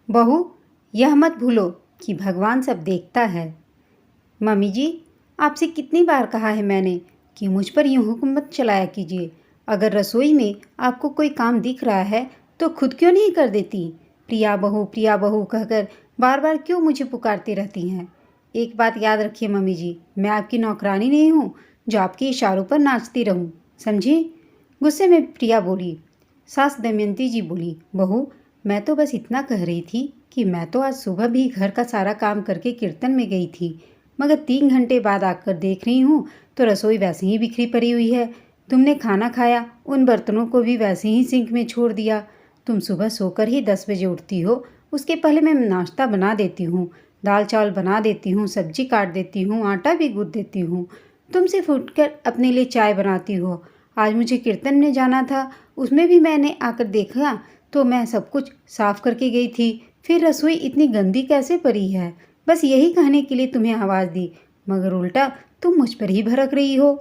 बहू, यह मत भूलो कि भगवान सब देखता है। मम्मी जी, आपसे कितनी बार कहा है मैंने कि मुझ पर यूँ हुक्म मत चलाया कीजिए। अगर रसोई में आपको कोई काम दिख रहा है तो खुद क्यों नहीं कर देती? प्रिया बहू कहकर बार बार क्यों मुझे पुकारती रहती हैं? एक बात याद रखिए मम्मी जी, मैं आपकी नौकरानी नहीं हूँ जो आपके इशारों पर नाचती रहूँ, समझी? गुस्से में प्रिया बोली। सास दमयंती जी बोली, बहू, मैं तो बस इतना कह रही थी कि मैं तो आज सुबह भी घर का सारा काम करके कीर्तन में गई थी, मगर 3 घंटे बाद आकर देख रही हूँ तो रसोई वैसे ही बिखरी पड़ी हुई है। तुमने खाना खाया, उन बर्तनों को भी वैसे ही सिंक में छोड़ दिया। तुम सुबह सोकर ही 10 बजे उठती हो, उसके पहले मैं नाश्ता बना देती हूँ, दाल चावल बना देती हूँ, सब्जी काट देती हूँ, आटा भी गूँथ देती हूँ। तुम सिर्फ उठकर अपने लिए चाय बनाती हो। आज मुझे कीर्तन में जाना था, उसमें भी मैंने आकर देखा तो मैं सब कुछ साफ करके गई थी। फिर रसोई इतनी गंदी कैसे पड़ी है? बस यही कहने के लिए तुम्हें आवाज़ दी, मगर उल्टा तुम मुझ पर ही भड़क रही हो।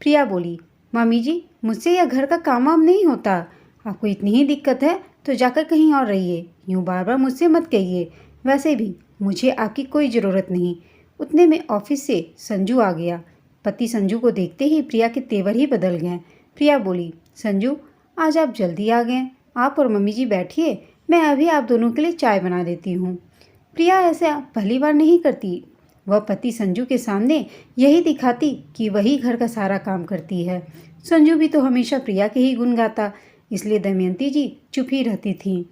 प्रिया बोली, मामी जी, मुझसे यह घर का काम वाम नहीं होता। आपको इतनी ही दिक्कत है तो जाकर कहीं और रहिए, यूँ बार बार मुझसे मत कहिए। वैसे भी मुझे आपकी कोई ज़रूरत नहीं। उतने में ऑफिस से संजू आ गया। पति संजू को देखते ही प्रिया के तेवर ही बदल गए। प्रिया बोली, संजू, आज आप जल्दी आ गए। आप और मम्मी जी बैठिए, मैं अभी आप दोनों के लिए चाय बना देती हूँ। प्रिया ऐसा पहली बार नहीं करती। वह पति संजू के सामने यही दिखाती कि वही घर का सारा काम करती है। संजू भी तो हमेशा प्रिया के ही गुण गाता, इसलिए दमयंती जी चुप ही रहती थी।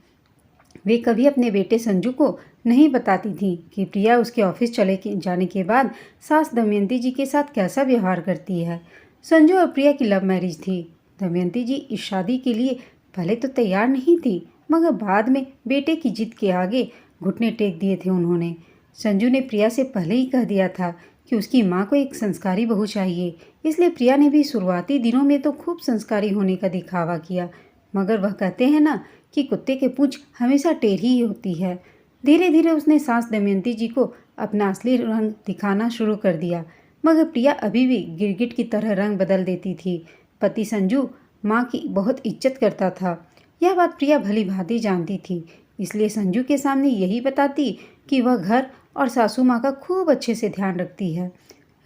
वे कभी अपने बेटे संजू को नहीं बताती थी कि प्रिया उसके ऑफिस जाने के बाद सास दमयंती जी के साथ कैसा व्यवहार करती है। संजू और प्रिया की लव मैरिज थी। दमयंती जी इस शादी के लिए पहले तो तैयार नहीं थी, मगर बाद में बेटे की जिद के आगे घुटने टेक दिए थे उन्होंने। संजू ने प्रिया से पहले ही कह दिया था कि उसकी माँ को एक संस्कारी बहू चाहिए, इसलिए प्रिया ने भी शुरुआती दिनों में तो खूब संस्कारी होने का दिखावा किया। मगर वह कहते हैं ना कि कुत्ते के पूंछ हमेशा टेढ़ी ही होती है। धीरे धीरे उसने सास दमयंती जी को अपना असली रंग दिखाना शुरू कर दिया, मगर प्रिया अभी भी गिरगिट की तरह रंग बदल देती थी। पति संजू माँ की बहुत इज्जत करता था। यह बात प्रिया भली भांति जानती थी, इसलिए संजू के सामने यही बताती कि वह घर और सासू माँ का खूब अच्छे से ध्यान रखती है।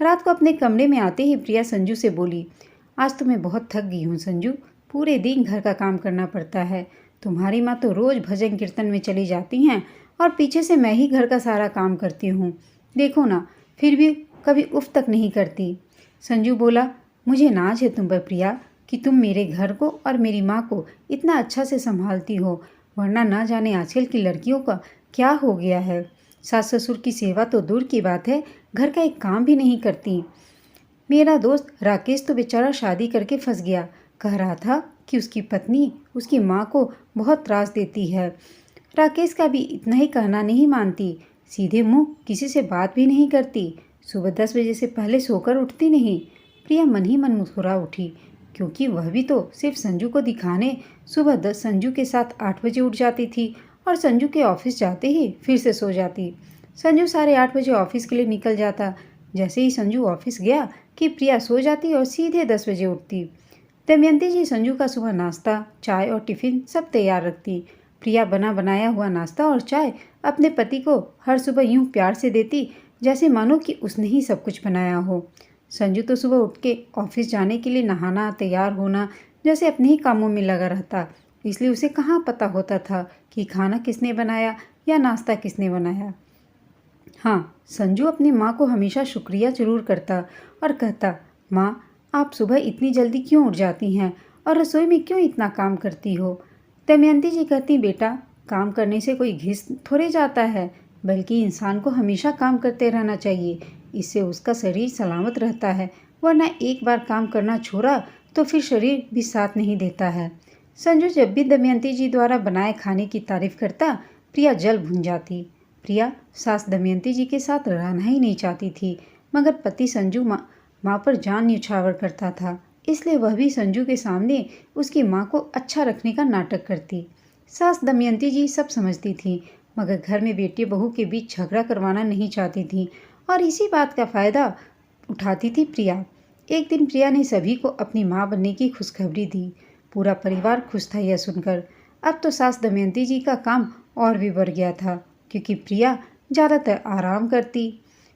रात को अपने कमरे में आते ही प्रिया संजू से बोली, आज तो मैं बहुत थक गई हूँ संजू, पूरे दिन घर का काम करना पड़ता है। तुम्हारी माँ तो रोज़ भजन कीर्तन में चली जाती हैं और पीछे से मैं ही घर का सारा काम करती हूँ। देखो ना, फिर भी कभी उफ तक नहीं करती। संजू बोला, मुझे नाज है तुम पर प्रिया कि तुम मेरे घर को और मेरी माँ को इतना अच्छा से संभालती हो, वरना ना जाने आजकल की लड़कियों का क्या हो गया है। सास ससुर की सेवा तो दूर की बात है, घर का एक काम भी नहीं करती। मेरा दोस्त राकेश तो बेचारा शादी करके फंस गया, कह रहा था कि उसकी पत्नी उसकी माँ को बहुत त्रास देती है। राकेश का भी इतना ही कहना नहीं मानती, सीधे मुंह किसी से बात भी नहीं करती, सुबह 10 बजे से पहले सोकर उठती नहीं। प्रिया मन ही मन मुस्कुरा उठी, क्योंकि वह भी तो सिर्फ संजू को दिखाने सुबह 10 संजू के साथ 8 बजे उठ जाती थी और संजू के ऑफिस जाते ही फिर से सो जाती। संजू 8:30 बजे ऑफिस के लिए निकल जाता। जैसे ही संजू ऑफिस गया कि प्रिया सो जाती और सीधे 10 बजे उठती। दमयंती जी संजू का सुबह नाश्ता, चाय और टिफिन सब तैयार रखती। प्रिया बना बनाया हुआ नाश्ता और चाय अपने पति को हर सुबह यूं प्यार से देती जैसे मानो कि उसने ही सब कुछ बनाया हो। संजू तो सुबह उठ के ऑफिस जाने के लिए नहाना, तैयार होना जैसे अपने ही कामों में लगा रहता, इसलिए उसे कहाँ पता होता था कि खाना किसने बनाया या नाश्ता किसने बनाया। हाँ, संजू अपनी माँ को हमेशा शुक्रिया जरूर करता और कहता, माँ, आप सुबह इतनी जल्दी क्यों उठ जाती हैं और रसोई में क्यों इतना काम करती हो? दमयंती जी कहती, बेटा, काम करने से कोई घिस थोड़े जाता है, बल्कि इंसान को हमेशा काम करते रहना चाहिए, इससे उसका शरीर सलामत रहता है, वरना एक बार काम करना छोड़ा तो फिर शरीर भी साथ नहीं देता है। संजू जब भी दमयंती जी द्वारा बनाए खाने की तारीफ करता, प्रिया जल भुन जाती। प्रिया सास दमयंती जी के साथ रहना ही नहीं चाहती थी, मगर पति संजू माँ पर जान न्यौछावर करता था, इसलिए वह भी संजू के सामने उसकी माँ को अच्छा रखने का नाटक करती। सास दमयंती जी सब समझती थी, मगर घर में बेटी बहू के बीच झगड़ा करवाना नहीं चाहती थी और इसी बात का फ़ायदा उठाती थी प्रिया। एक दिन प्रिया ने सभी को अपनी माँ बनने की खुशखबरी दी। पूरा परिवार खुश था यह सुनकर। अब तो सास दमयंती जी का काम और भी बढ़ गया था क्योंकि प्रिया ज़्यादातर आराम करती।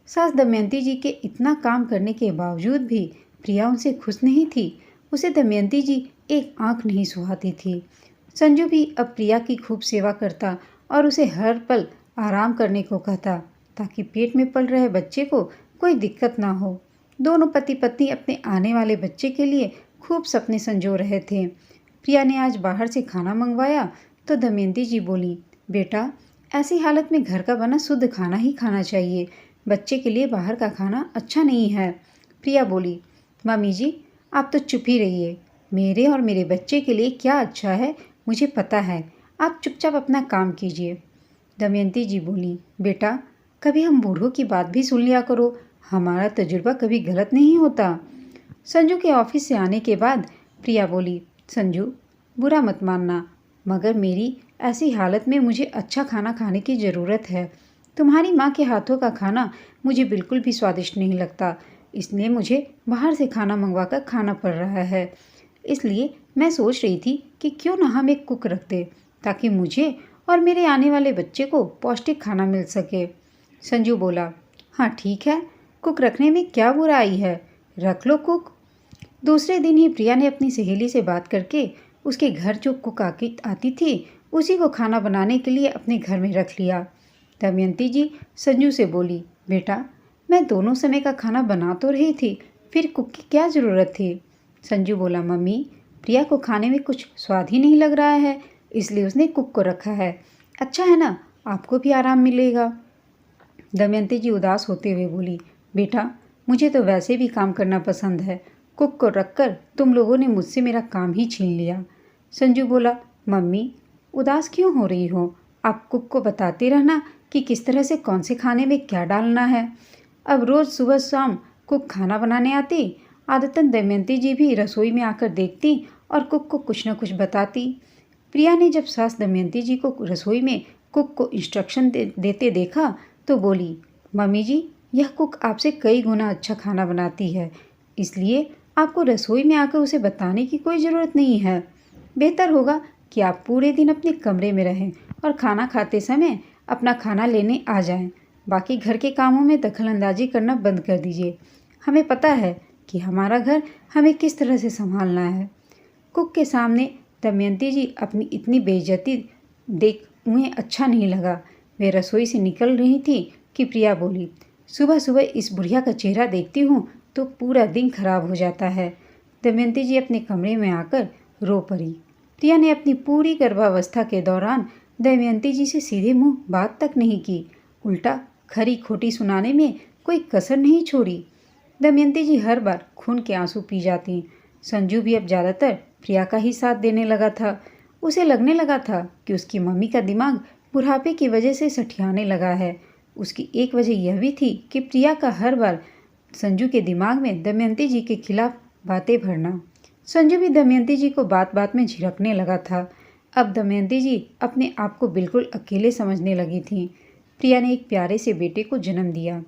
सास दमयंती जी के इतना काम करने के बावजूद भी प्रिया उनसे खुश नहीं थी। उसे दमयंती जी एक आंख नहीं सुहाती थी। संजू भी अब प्रिया की खूब सेवा करता और उसे हर पल आराम करने को कहता ताकि पेट में पल रहे बच्चे को कोई दिक्कत ना हो। दोनों पति पत्नी अपने आने वाले बच्चे के लिए खूब सपने संजो रहे थे। प्रिया ने आज बाहर से खाना मंगवाया तो दमयंती जी बोली, बेटा ऐसी हालत में घर का बना शुद्ध खाना ही खाना चाहिए, बच्चे के लिए बाहर का खाना अच्छा नहीं है। प्रिया बोली, मम्मी जी आप तो चुप ही रहिए, मेरे और मेरे बच्चे के लिए क्या अच्छा है मुझे पता है, आप चुपचाप अपना काम कीजिए। दमयंती जी बोली, बेटा कभी हम बूढ़ों की बात भी सुन लिया करो, हमारा तजुर्बा कभी गलत नहीं होता। संजू के ऑफिस से आने के बाद प्रिया बोली, संजू बुरा मत मानना, मगर मेरी ऐसी हालत में मुझे अच्छा खाना खाने की ज़रूरत है। तुम्हारी माँ के हाथों का खाना मुझे बिल्कुल भी स्वादिष्ट नहीं लगता, इसलिए मुझे बाहर से खाना मंगवा कर खाना पड़ रहा है। इसलिए मैं सोच रही थी कि क्यों ना हम एक कुक रख दें ताकि मुझे और मेरे आने वाले बच्चे को पौष्टिक खाना मिल सके। संजू बोला, हाँ ठीक है, कुक रखने में क्या बुराई है, रख लो कुक। दूसरे दिन ही प्रिया ने अपनी सहेली से बात करके उसके घर जो कुक आती थी उसी को खाना बनाने के लिए अपने घर में रख लिया। दमयंती जी संजू से बोली, बेटा मैं दोनों समय का खाना बना तो रही थी, फिर कुक की क्या ज़रूरत थी। संजू बोला, मम्मी प्रिया को खाने में कुछ स्वाद ही नहीं लग रहा है, इसलिए उसने कुक को रखा है। अच्छा है ना, आपको भी आराम मिलेगा। दमयंती जी उदास होते हुए बोली, बेटा मुझे तो वैसे भी काम करना पसंद है, कुक को रखकर तुम लोगों ने मुझसे मेरा काम ही छीन लिया। संजू बोला, मम्मी उदास क्यों हो रही हो, आप कुक को बताते रहना कि किस तरह से कौन से खाने में क्या डालना है। अब रोज़ सुबह शाम कुक खाना बनाने आती, आदतन दमयंती जी भी रसोई में आकर देखती और कुक को कुछ न कुछ बताती। प्रिया ने जब सास दमयंती जी को रसोई में कुक को इंस्ट्रक्शन देते देखा तो बोली, मम्मी जी यह कुक आपसे कई गुना अच्छा खाना बनाती है, इसलिए आपको रसोई में आकर उसे बताने की कोई ज़रूरत नहीं है। बेहतर होगा कि आप पूरे दिन अपने कमरे में रहें और खाना खाते समय अपना खाना लेने आ जाएं। बाकी घर के कामों में दखलंदाजी करना बंद कर दीजिए। हमें पता है कि हमारा घर हमें किस तरह से संभालना है। कुक के सामने दमयंती जी अपनी इतनी बेइज्जती देख उन्हें अच्छा नहीं लगा। वे रसोई से निकल रही थी कि प्रिया बोली, सुबह सुबह इस बुढ़िया का चेहरा देखती हूँ तो पूरा दिन खराब हो जाता है। दमयंती जी अपने कमरे में आकर रो पड़ी। प्रिया ने अपनी पूरी गर्भावस्था के दौरान दमयंती जी से सीधे मुंह बात तक नहीं की, उल्टा खरी खोटी सुनाने में कोई कसर नहीं छोड़ी। दमयंती जी हर बार खून के आंसू पी जाती। संजू भी अब ज़्यादातर प्रिया का ही साथ देने लगा था। उसे लगने लगा था कि उसकी मम्मी का दिमाग बुढ़ापे की वजह से सठियाने लगा है। उसकी एक वजह यह भी थी कि प्रिया का हर बार संजू के दिमाग में दमयंती जी के खिलाफ बातें भरना। संजू भी दमयंती जी को बात बात में झिड़कने लगा था। अब दमयंती जी अपने आप को बिल्कुल अकेले समझने लगी थीं। प्रिया ने एक प्यारे से बेटे को जन्म दिया।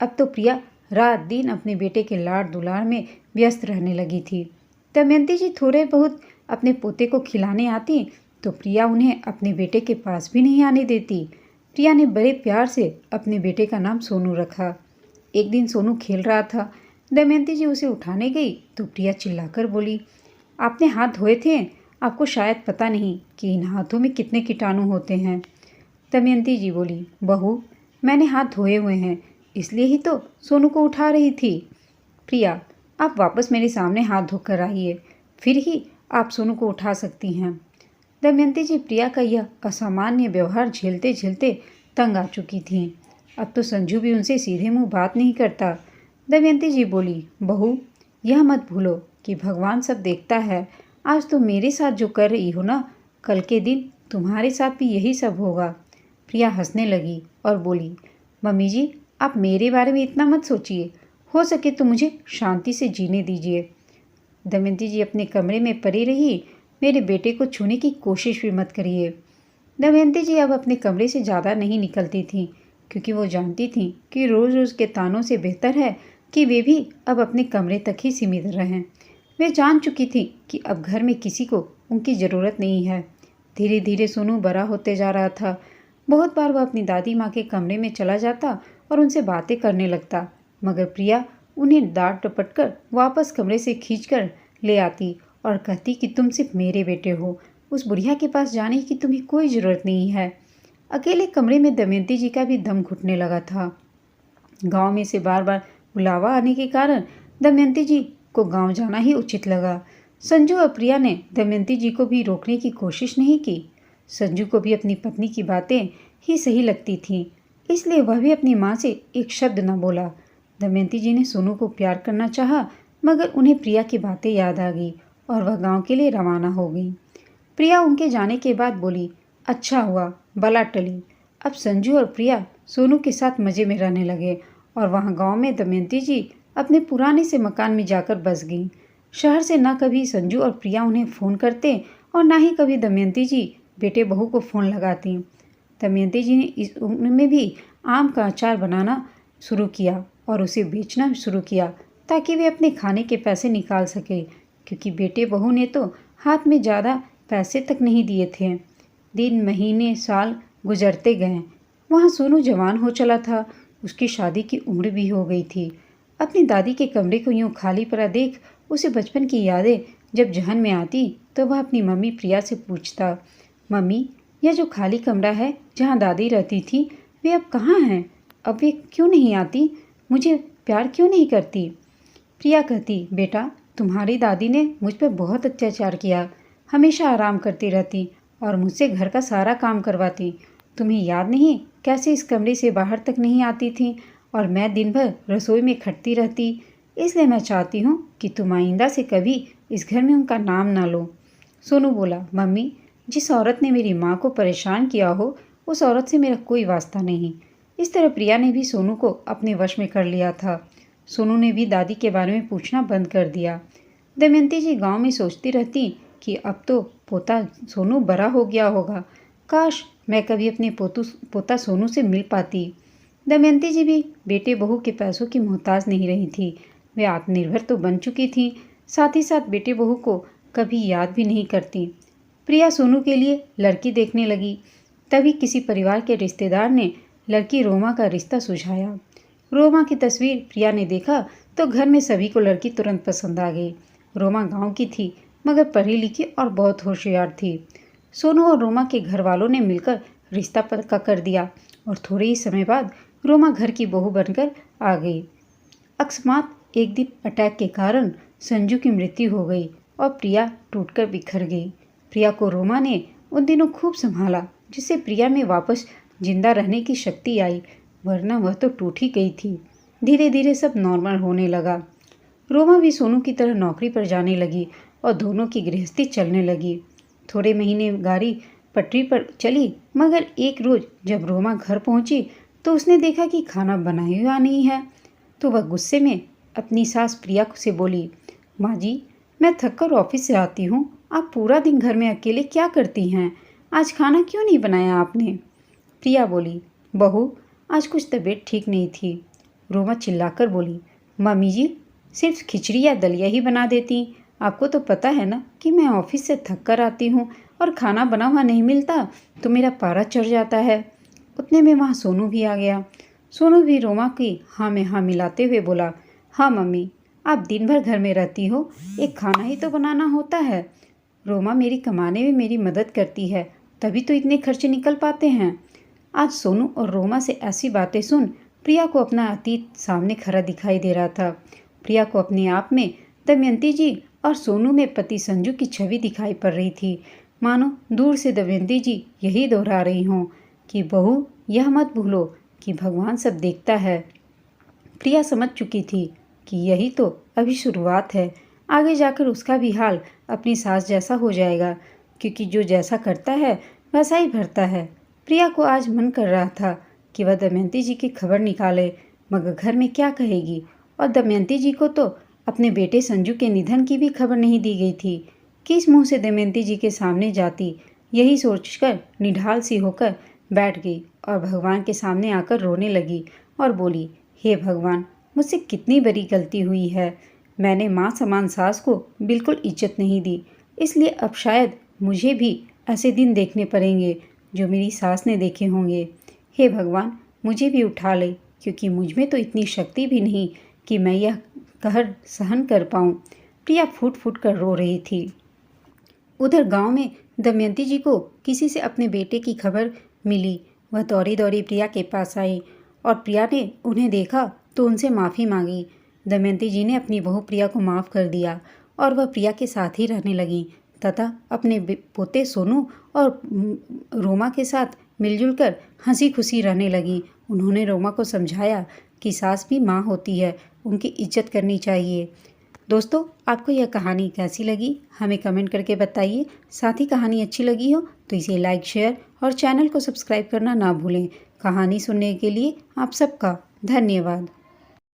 अब तो प्रिया रात दिन अपने बेटे के लाड़ दुलार में व्यस्त रहने लगी थी। दमयंती जी थोड़े बहुत अपने पोते को खिलाने आती तो प्रिया उन्हें अपने बेटे के पास भी नहीं आने देती। प्रिया ने बड़े प्यार से अपने बेटे का नाम सोनू रखा। एक दिन सोनू खेल रहा था, दमयंती जी उसे उठाने गई तो प्रिया चिल्लाकर बोली, आपने हाथ धोए थे, आपको शायद पता नहीं कि इन हाथों में कितने कीटाणु होते हैं। दमयंती जी बोली, बहू मैंने हाथ धोए हुए हैं, इसलिए ही तो सोनू को उठा रही थी। प्रिया आप वापस मेरे सामने हाथ धोकर आइए, फिर ही आप सोनू को उठा सकती हैं। दमयंती जी प्रिया का यह असामान्य व्यवहार झेलते झेलते तंग आ चुकी थीं। अब तो संजू भी उनसे सीधे मुंह बात नहीं करता। दमयंती जी बोली, बहू यह मत भूलो कि भगवान सब देखता है। आज तुम मेरे साथ जो कर रही हो ना, कल के दिन तुम्हारे साथ भी यही सब होगा। प्रिया हंसने लगी और बोली, मम्मी जी आप मेरे बारे में इतना मत सोचिए, हो सके तो मुझे शांति से जीने दीजिए। दमयंती जी अपने कमरे में पड़ी रही, मेरे बेटे को छूने की कोशिश भी मत करिए। दमयंती जी अब अपने कमरे से ज़्यादा नहीं निकलती थीं, क्योंकि वो जानती थीं कि रोज़ रोज़ के तानों से बेहतर है कि वे भी अब अपने कमरे तक ही सीमित रहें। वे जान चुकी थी कि अब घर में किसी को उनकी ज़रूरत नहीं है। धीरे धीरे सोनू बड़ा होते जा रहा था। बहुत बार वह अपनी दादी माँ के कमरे में चला जाता और उनसे बातें करने लगता, मगर प्रिया उन्हें डांट डपट कर वापस कमरे से खींचकर ले आती और कहती कि तुम सिर्फ मेरे बेटे हो, उस बुढ़िया के पास जाने की तुम्हें कोई ज़रूरत नहीं है। अकेले कमरे में दमयंती जी का भी दम घुटने लगा था। गांव में से बार बार बुलावा आने के कारण दमयंती जी को गांव जाना ही उचित लगा। संजू और प्रिया ने दमयंती जी को भी रोकने की कोशिश नहीं की। संजू को भी अपनी पत्नी की बातें ही सही लगती थीं, इसलिए वह भी अपनी माँ से एक शब्द न बोला। दमयंती जी ने सोनू को प्यार करना चाहा, मगर उन्हें प्रिया की बातें याद आ गई और वह गांव के लिए रवाना हो गई। प्रिया उनके जाने के बाद बोली, अच्छा हुआ बला टली। अब संजू और प्रिया सोनू के साथ मज़े में रहने लगे और वहाँ गांव में दमयंती जी अपने पुराने से मकान में जाकर बस गईं। शहर से न कभी संजू और प्रिया उन्हें फ़ोन करते और ना ही कभी दमयंती जी बेटे बहू को फ़ोन लगाती। दमयंती जी ने इस उम्र में भी आम का अचार बनाना शुरू किया और उसे बेचना शुरू किया ताकि वे अपने खाने के पैसे निकाल सके, क्योंकि बेटे बहू ने तो हाथ में ज़्यादा पैसे तक नहीं दिए थे। दिन महीने साल गुजरते गए। वहाँ सोनू जवान हो चला था, उसकी शादी की उम्र भी हो गई थी। अपनी दादी के कमरे को यूँ खाली पड़ा देख उसे बचपन की यादें जब जहन में आती तो वह अपनी मम्मी प्रिया से पूछता, मम्मी यह जो खाली कमरा है जहाँ दादी रहती थी वे अब कहाँ हैं? अब वे क्यों नहीं आती? मुझे प्यार क्यों नहीं करती? प्रिया कहती, बेटा तुम्हारी दादी ने मुझ पर बहुत अत्याचार किया, हमेशा आराम करती रहती और मुझसे घर का सारा काम करवाती। तुम्हें याद नहीं कैसे इस कमरे से बाहर तक नहीं आती थी और मैं दिन भर रसोई में खटती रहती। इसलिए मैं चाहती हूँ कि तुम आइंदा से कभी इस घर में उनका नाम ना लो। सोनू बोला, मम्मी जिस औरत ने मेरी माँ को परेशान किया हो उस औरत से मेरा कोई वास्ता नहीं। इस तरह प्रिया ने भी सोनू को अपने वश में कर लिया था। सोनू ने भी दादी के बारे में पूछना बंद कर दिया। दमयंती जी गांव में सोचती रहती कि अब तो पोता सोनू बड़ा हो गया होगा, काश मैं कभी अपने पोता सोनू से मिल पाती। दमयंती जी भी बेटे बहू के पैसों की मोहताज नहीं रही थी। वे आत्मनिर्भर तो बन चुकी थीं, साथ ही साथ बेटे बहू को कभी याद भी नहीं करती। प्रिया सोनू के लिए लड़की देखने लगी। तभी किसी परिवार के रिश्तेदार ने लड़की रोमा का रिश्ता सुझाया। रोमा की तस्वीर प्रिया ने देखा तो घर में सभी को लड़की तुरंत पसंद आ गई। रोमा गांव की थी, मगर पढ़ी लिखी और बहुत होशियार थी। सोनू और रोमा के घर वालों ने मिलकर रिश्ता पक्का कर दिया और थोड़े ही समय बाद रोमा घर की बहू बनकर आ गई। अकस्मात एक दिन अटैक के कारण संजू की मृत्यु हो गई और प्रिया टूटकर बिखर गई। प्रिया को रोमा ने उन दिनों खूब संभाला, जिससे प्रिया में वापस जिंदा रहने की शक्ति आई, वरना वह तो टूट ही गई थी। धीरे धीरे सब नॉर्मल होने लगा। रोमा भी सोनू की तरह नौकरी पर जाने लगी और दोनों की गृहस्थी चलने लगी। थोड़े महीने गाड़ी पटरी पर चली, मगर एक रोज जब रोमा घर पहुंची तो उसने देखा कि खाना बनाया हुआ नहीं है। तो वह गुस्से में अपनी सास प्रिया से बोली, माँ जी मैं थक कर ऑफिस से आती हूँ, आप पूरा दिन घर में अकेले क्या करती हैं? आज खाना क्यों नहीं बनाया आपने? प्रिया बोली, बहू आज कुछ तबीयत ठीक नहीं थी। रोमा चिल्लाकर बोली, मम्मी जी सिर्फ खिचड़ी या दलिया ही बना देती, आपको तो पता है ना कि मैं ऑफिस से थक कर आती हूँ और खाना बना हुआ नहीं मिलता तो मेरा पारा चढ़ जाता है। उतने में वहाँ सोनू भी आ गया। सोनू भी रोमा की हाँ में हाँ मिलाते हुए बोला, हाँ मम्मी आप दिन भर घर में रहती हो, एक खाना ही तो बनाना होता है। रोमा मेरी कमाने में मेरी मदद करती है, तभी तो इतने खर्चे निकल पाते हैं। आज सोनू और रोमा से ऐसी बातें सुन प्रिया को अपना अतीत सामने खड़ा दिखाई दे रहा था। प्रिया को अपने आप में दमयंती जी और सोनू में पति संजू की छवि दिखाई पड़ रही थी। मानो दूर से दमयंती जी यही दोहरा रही हों कि बहू यह मत भूलो कि भगवान सब देखता है। प्रिया समझ चुकी थी कि यही तो अभी शुरुआत है, आगे जाकर उसका भी हाल अपनी सास जैसा हो जाएगा, क्योंकि जो जैसा करता है वैसा ही भरता है। प्रिया को आज मन कर रहा था कि वह दमयंती जी की खबर निकाले, मगर घर में क्या कहेगी, और दमयंती जी को तो अपने बेटे संजू के निधन की भी खबर नहीं दी गई थी। किस मुंह से दमयंती जी के सामने जाती, यही सोचकर निढाल सी होकर बैठ गई और भगवान के सामने आकर रोने लगी और बोली, हे भगवान मुझसे कितनी बड़ी गलती हुई है। मैंने माँ समान सास को बिल्कुल इज्जत नहीं दी, इसलिए अब शायद मुझे भी ऐसे दिन देखने पड़ेंगे जो मेरी सास ने देखे होंगे। हे भगवान, मुझे भी उठा ले, क्योंकि मुझ में तो इतनी शक्ति भी नहीं कि मैं यह कहर सहन कर पाऊँ। प्रिया फूट फूट कर रो रही थी। उधर गांव में दमयंती जी को किसी से अपने बेटे की खबर मिली। वह दौड़ी दौड़ी प्रिया के पास आई और प्रिया ने उन्हें देखा तो उनसे माफ़ी मांगी। दमयंती जी ने अपनी बहू प्रिया को माफ़ कर दिया और वह प्रिया के साथ ही रहने लगी तथा अपने पोते सोनू और रोमा के साथ मिलजुल कर हंसी खुशी रहने लगी। उन्होंने रोमा को समझाया कि सास भी माँ होती है, उनकी इज्जत करनी चाहिए। दोस्तों, आपको यह कहानी कैसी लगी हमें कमेंट करके बताइए। साथ ही कहानी अच्छी लगी हो तो इसे लाइक, शेयर और चैनल को सब्सक्राइब करना ना भूलें। कहानी सुनने के लिए आप सबका धन्यवाद।